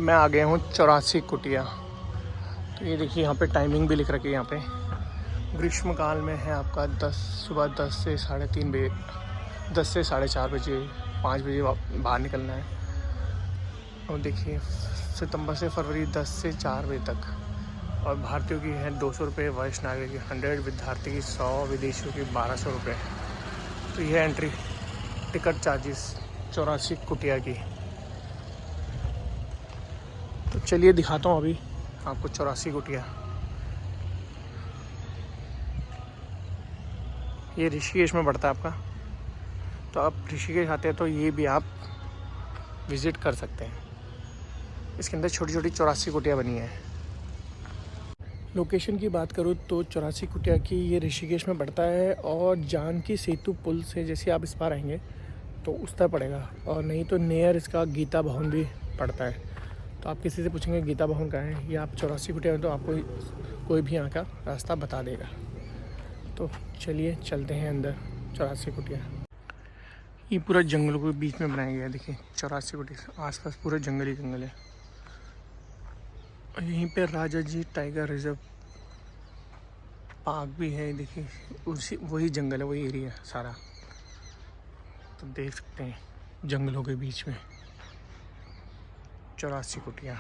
मैं आ गया हूँ 84 कुटिया। तो ये देखिए यहाँ पे टाइमिंग भी लिख रखी है। यहाँ पे ग्रीष्मकाल में है आपका सुबह 10 से 3:30 बजे, 10 से 4:30 बजे, 5 बजे बाहर निकलना है। और देखिए सितंबर से फरवरी 10 से 4 बजे तक। और भारतीयों की है 200 रुपये, वरिष्ठ नागरिक की 100, विद्यार्थी की 100, विदेशियों की 1200 रुपये। तो यह एंट्री टिकट चार्जेस 84 कुटिया की। तो चलिए दिखाता हूँ अभी आपको 84 कुटिया। ये ऋषिकेश में पड़ता है आपका। तो आप ऋषिकेश आते हैं तो ये भी आप विज़िट कर सकते हैं। इसके अंदर छोटी छोटी 84 कुटिया बनी है। लोकेशन की बात करूँ तो 84 कुटिया की ये ऋषिकेश में पड़ता है। और जानकी सेतु पुल से जैसे आप इस पार आएंगे तो उस तरह पड़ेगा। और नहीं तो नियर इसका गीता भवन भी पड़ता है। तो आप किसी से पूछेंगे गीता भवन कहाँ है, या आप 84 कुटिया में, तो आपको कोई भी यहाँ का रास्ता बता देगा। तो चलिए चलते हैं अंदर 84 कुटिया। ये पूरा जंगलों के बीच में बनाया गया है। देखिए 84 कुटिया आसपास पूरा जंगल ही जंगल है। और यहीं पे राजा जी टाइगर रिजर्व पार्क भी है। देखिए उसी वही जंगल है, वही एरिया सारा। तो देख सकते हैं जंगलों के बीच में 84 कुटिया।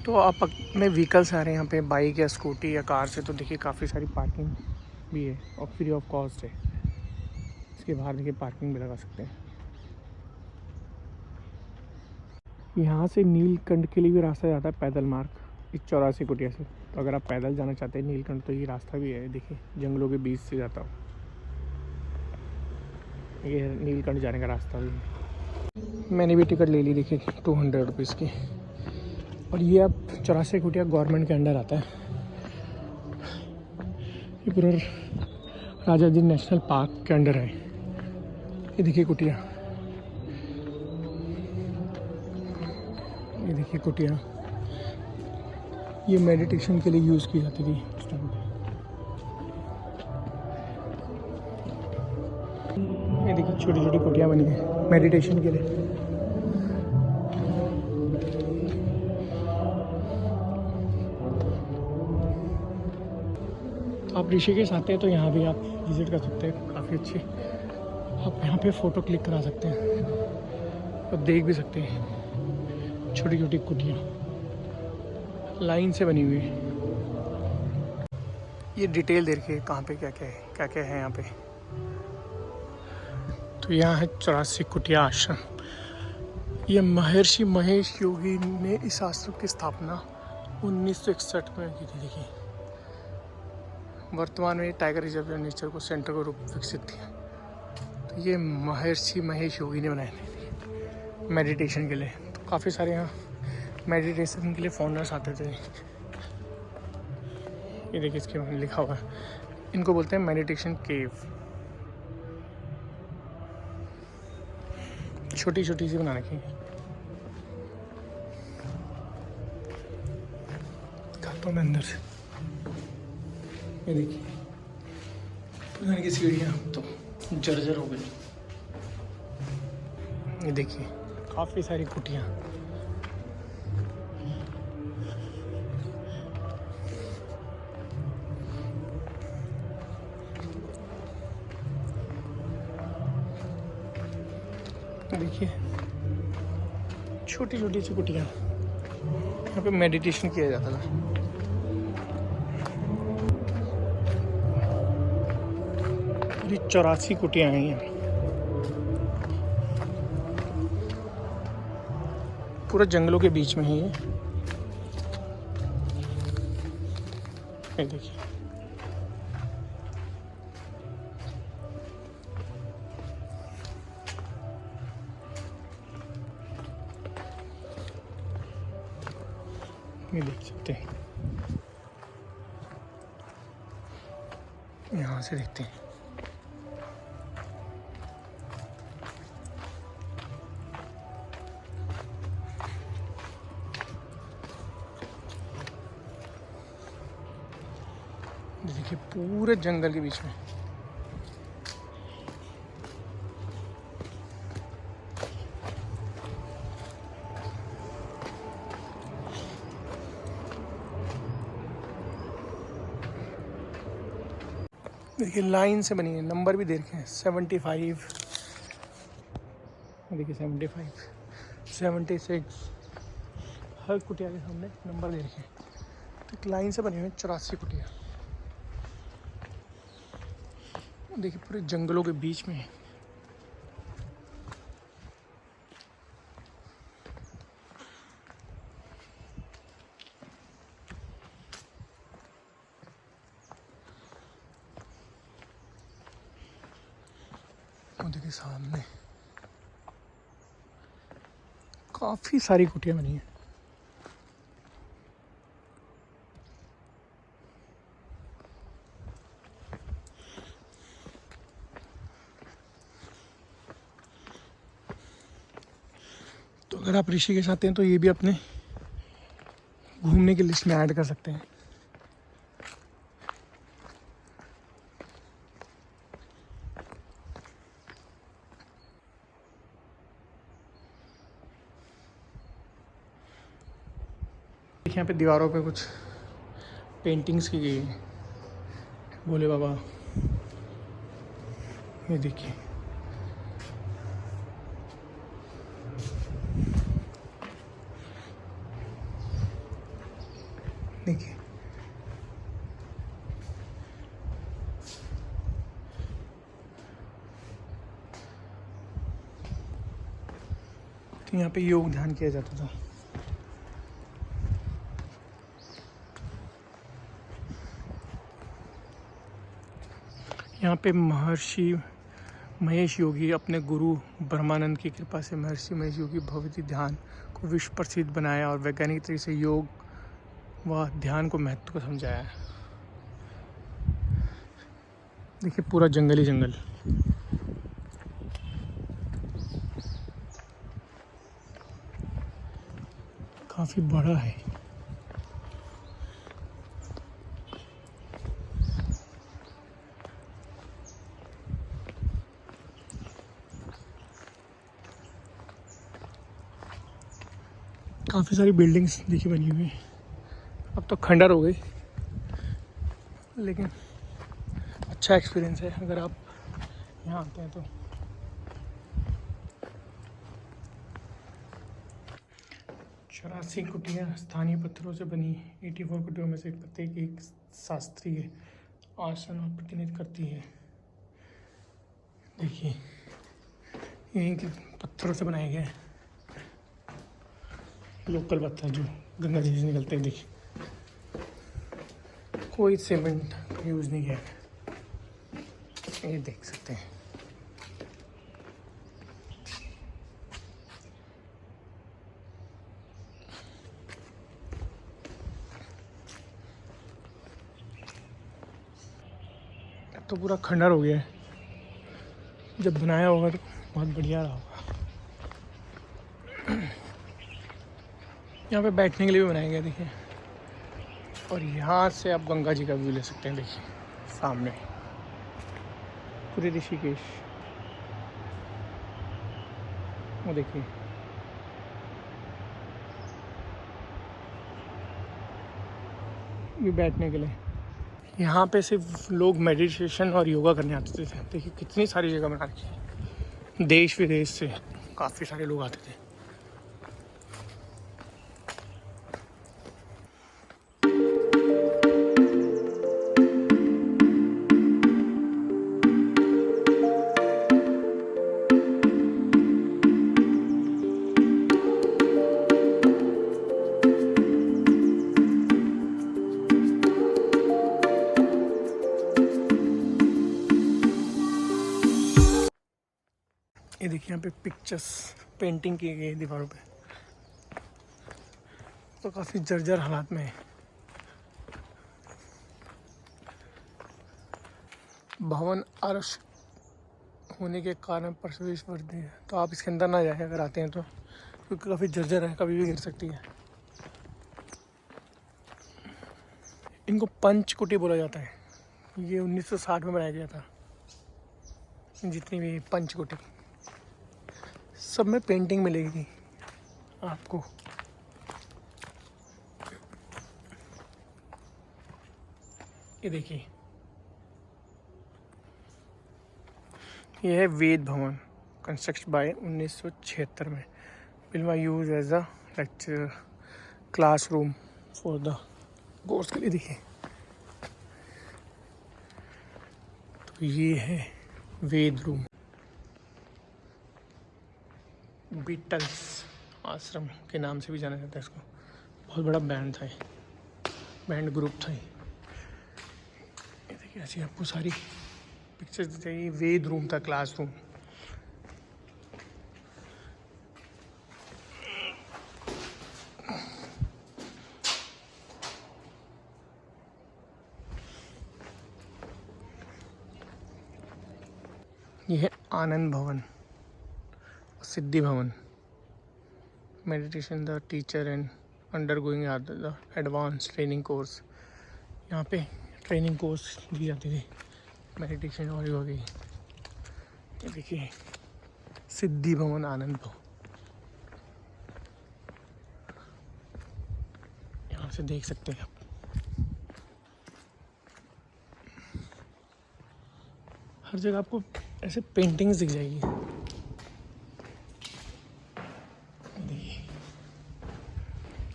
तो आप अपने व्हीकल्स आ रहे हैं यहाँ पे, बाइक या स्कूटी या कार से, तो देखिए काफ़ी सारी पार्किंग भी है और फ्री ऑफ कॉस्ट है। इसके बाहर देखिए पार्किंग भी लगा सकते हैं। यहाँ से नीलकंठ के लिए भी रास्ता जाता है, पैदल मार्ग, इस 84 कुटिया से। तो अगर आप पैदल जाना चाहते हैं नीलकंठ तो ये रास्ता भी है। देखिए जंगलों के बीच से जाता हूँ, ये नीलकंठ जाने का रास्ता भी है। मैंने भी टिकट ले ली, देखिए 200 रुपीज़ की। और ये अब 84 कुटिया गवर्नमेंट के अंडर आता है। ये पूरा राजा जी नेशनल पार्क के अंडर है। ये देखिए कुटिया, ये देखिए कुटिया। ये मेडिटेशन के लिए यूज़ की जाती थी उस टाइम पे। ये देखिए छोटी छोटी कुटिया बनी है मेडिटेशन के लिए। तो आप ऋषिकेश आते हैं तो यहाँ भी आप विज़िट कर सकते हैं, काफ़ी अच्छी। आप यहाँ पे फ़ोटो क्लिक करा सकते हैं और देख भी सकते हैं छोटी छोटी कुटियाँ लाइन से बनी हुई है। ये डिटेल देखिए कहाँ पे क्या क्या है यहाँ पे। तो यहाँ है 84 कुटिया आश्रम। ये महर्षि महेश योगी ने इस आश्रम की स्थापना 1961 में की थी। देखिए वर्तमान में टाइगर रिजर्व और नेचर को सेंटर को रूप विकसित किया। तो ये महर्षि महेश योगी ने बनाए थे मेडिटेशन के लिए। तो काफ़ी सारे यहाँ मेडिटेशन के लिए फॉरेनर्स आते थे। ये देखिए इसके बारे में लिखा हुआ है, इनको बोलते हैं मेडिटेशन केव। छोटी छोटी सी बना रखी है। दिखाता हूँ मैं अंदर से। ये देखिए पुराने की सीढ़ियाँ तो जर्जर हो गई। ये देखिए काफ़ी सारी कुटियाँ। देखिए छोटी छोटी सी कुटियाँ, यहाँ पे मेडिटेशन किया जाता था। ये 84 कुटियाँ हैं यहाँ। पूरा जंगलों के बीच में है ये देखिए। ये देख सकते हैं, यहाँ से देखते हैं। देखिए पूरे जंगल के बीच में। देखिए लाइन से बनी है, नंबर भी दे रखे हैं 75, देखिए 75, 76, हर कुटिया के सामने नंबर दे रखे हैं। तो एक लाइन से बनी हुई है 84 कुटिया। देखिए पूरे जंगलों के बीच में है। और देखिए सामने काफ़ी सारी कुटिया बनी है। तो अगर आप ऋषिकेश आते हैं तो ये भी अपने घूमने की लिस्ट में ऐड कर सकते हैं। यहाँ पे दीवारों पे कुछ पेंटिंग्स की गई है, भोले बाबा, ये देखिए। देखिए तो यहाँ पे योग ध्यान किया जाता था। यहाँ पे महर्षि महेश योगी अपने गुरु ब्रह्मानंद की कृपा से महर्षि महेश योगी भगवती ध्यान को विश्व प्रसिद्ध बनाया और वैज्ञानिक तरीके से योग व ध्यान को महत्व को समझाया है। देखिए पूरा जंगल ही जंगल, काफ़ी बड़ा है। काफ़ी सारी बिल्डिंग्स देखी बनी हुई हैं, अब तो खंडर हो गई, लेकिन अच्छा एक्सपीरियंस है अगर आप यहाँ आते हैं तो। 84 कुटियाँ स्थानीय पत्थरों से बनी 84 कुटियों में से प्रत्येक एक शास्त्रीय आसन और प्रतिनिधित्व करती है। देखिए यहीं के पत्थरों से बनाए गए लोकल पत्थर जो गंगा जी से निकलते हैं। देखिए कोई सीमेंट यूज़ नहीं किया, ये देख सकते हैं। अब तो पूरा खंडर हो गया है, जब बनाया होगा तो बहुत बढ़िया रहा होगा। यहाँ पे बैठने के लिए भी बनाया गया देखिए, और यहाँ से आप गंगा जी का व्यू ले सकते हैं। देखिए सामने पूरे ऋषिकेश, वो देखिए। ये बैठने के लिए यहाँ पे सिर्फ लोग मेडिटेशन और योगा करने आते थे। देखिए कितनी सारी जगह बना रखी है, देश विदेश से काफ़ी सारे लोग आते थे। ये देखिए यहाँ पे पिक्चर्स पेंटिंग की गई है दीवारों पे, तो काफ़ी जर्जर हालात में है। भवन आरस होने के कारण प्रवेश वर्दी है, तो आप इसके अंदर ना जाए अगर आते हैं तो, क्योंकि काफ़ी जर्जर है, कभी भी गिर सकती है। इनको पंचकुटी बोला जाता है, ये 1960 में बनाया गया था। जितनी भी पंचकुटी सब में पेंटिंग मिलेगी आपको। ये देखिए ये है वेद भवन, कंस्ट्रक्ट बाय 1976 में। Film use as a lecture classroom for the course के लिए। देखिए तो ये है वेद रूम। बीटल्स आश्रम के नाम से भी जाना जाता है इसको। बहुत बड़ा बैंड था ये, बैंड ग्रुप था ये। देखिए ऐसी आपको सारी पिक्चर्स दी जाएगी। वेद रूम था, क्लासरूम। यह है आनंद भवन, सिद्धि भवन। Meditation the teacher and undergoing the advance training course. यहाँ पे ट्रेनिंग कोर्स दी जाती थी मेडिटेशन और योगा की। ये देखिए सिद्धि भवन, आनंद भवन। यहाँ से देख सकते हैं आप। हर जगह आपको ऐसे पेंटिंग्स दिख जाएगी।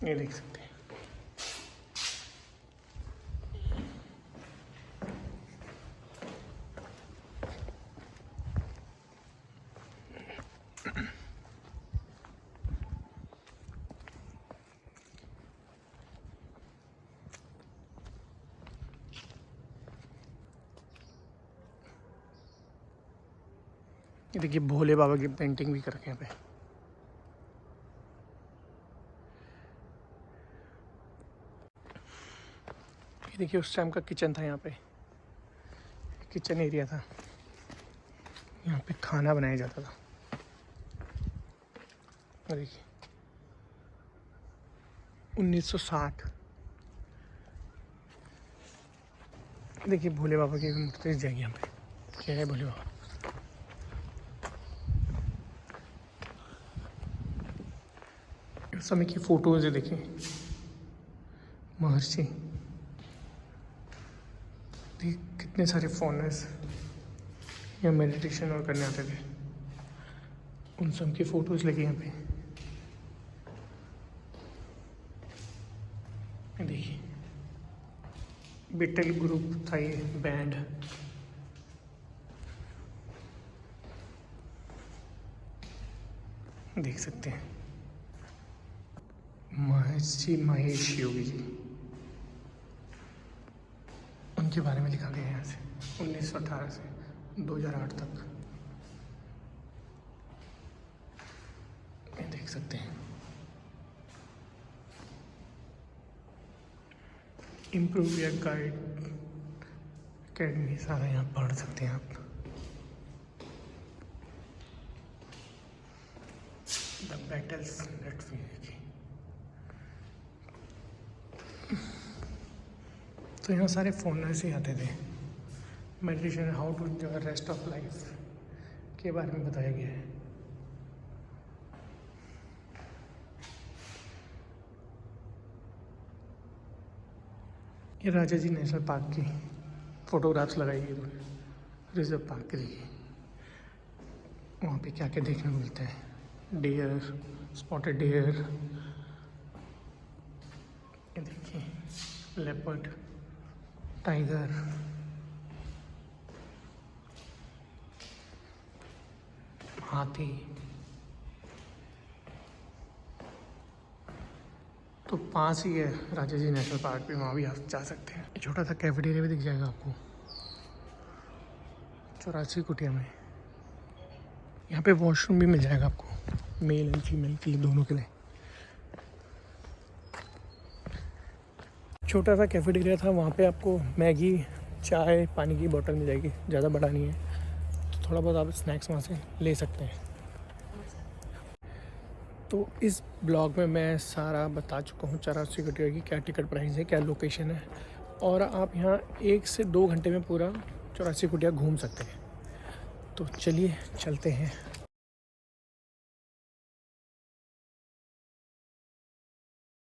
ये देख सकते हैं। ये देखिए भोले बाबा की पेंटिंग भी कर रखे हैं यहाँ पे। ये देखिए उस टाइम का किचन था यहाँ पे, किचन एरिया था। यहाँ पे खाना बनाया जाता था। देखिए 1960। देखिए भोले बाबा की मूर्ति जाएगी यहाँ पे। क्या है भोले बाबा। उस समय की फोटोज है, देखिए महर्षि। कितने सारे फॉरेनर्स यहाँ मेडिटेशन और करने आते थे। उन सब की फोटोज लगी यहाँ पे। देखिए बीटल ग्रुप था ये बैंड। देख सकते हैं महर्षि महेश योगी जी, उनके बारे में लिखा गया है यहाँ से 1918 से 2008 तक। ये देख सकते हैं। इम्प्रूव योर गाइड अकेडमी, सारा यहाँ पढ़ सकते हैं आप। The battles that we. तो यहाँ सारे फॉरेनर्स ही आते थे। Meditation how to enjoy rest of life के बारे में बताया गया है। ये राजा जी नेशनल पार्क की फोटोग्राफ्स लगाई गई रिजर्व पार्क के लिए। वहाँ पे क्या क्या देखने को मिलता है। डियर, स्पॉटेड डियर, ये देखिए लेपर्ड, टाइगर, हाथी। तो पास ही है राजा जी नेशनल पार्क भी, वहाँ भी आप जा सकते हैं। छोटा सा कैफेटेरिया भी दिख जाएगा आपको 84 कुटिया में। यहाँ पे वॉशरूम भी मिल जाएगा आपको, मेल एंड फीमेल के लिए, दोनों के लिए। छोटा सा कैफेटेरिया था, वहाँ पे आपको मैगी, चाय, पानी की बोतल मिल जाएगी। ज़्यादा बड़ा नहीं है, तो थोड़ा बहुत आप स्नैक्स वहाँ से ले सकते हैं। तो इस ब्लॉग में मैं सारा बता चुका हूँ 84 कुटिया की क्या टिकट प्राइस है, क्या लोकेशन है, और आप यहाँ 1 से 2 घंटे में पूरा 84 कुटिया घूम सकते हैं। तो चलिए चलते हैं।